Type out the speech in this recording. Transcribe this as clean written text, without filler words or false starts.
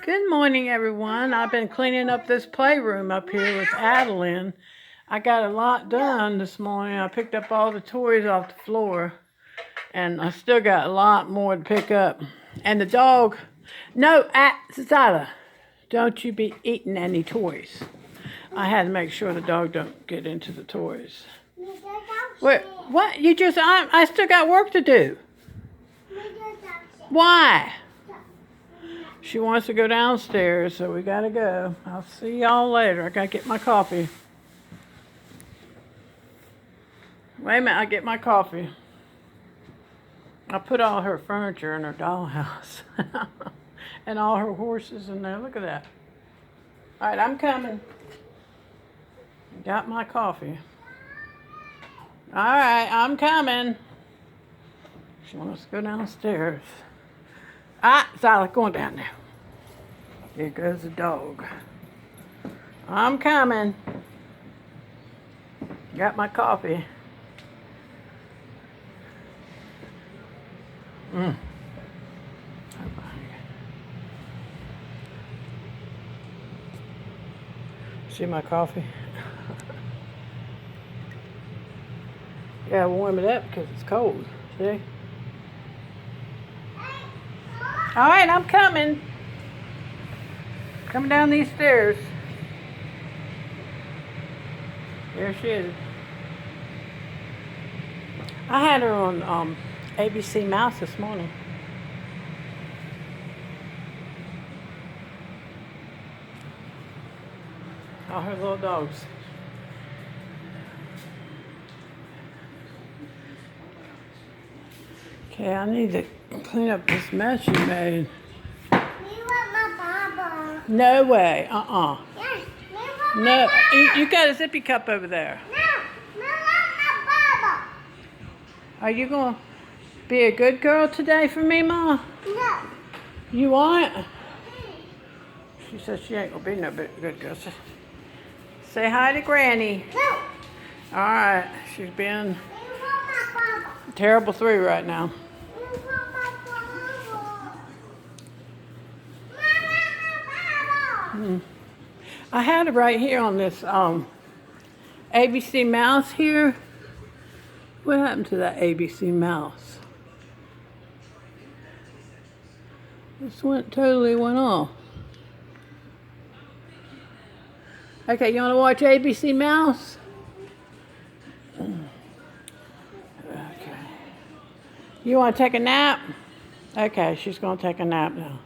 Good morning, everyone. I've been cleaning up this playroom up here with Adeline. I got a lot done this morning. I picked up all the toys off the floor, and I still got a lot more to pick up. And the dog, no, Zada, don't you be eating any toys. I had to make sure the dog don't get into the toys. What? I still got work to do. Why? She wants to go downstairs, so we gotta go. I'll see y'all later. I gotta get my coffee. Wait a minute, I get my coffee. I put all her furniture in her dollhouse. And all her horses in there. Look at that. Alright, I'm coming. Got my coffee. Alright, I'm coming. She wants to go downstairs. Silas, going down there. Here goes the dog. I'm coming. Got my coffee. See my coffee? Yeah, warm it up because it's cold. See? All right, I'm coming. Coming down these stairs. There she is. I had her on ABC Mouse this morning. All her little dogs. Okay, I need to clean up this mess you made. You want my bubble? No way. Yes, you want my No, bubble? you got a zippy cup over there. No, you want my bubble? Are you going to be a good girl today for me, Ma? No. You want? She says she ain't going to be no good girl. Say hi to Granny. No. All right. She's being You want my bubble? terrible 3 right now. You want my bubble? I want my bubble. I had it right here on this ABC mouse here. What happened to that ABC mouse? This totally went off. Okay, you want to watch ABC Mouse? Okay. You want to take a nap? Okay, she's going to take a nap now.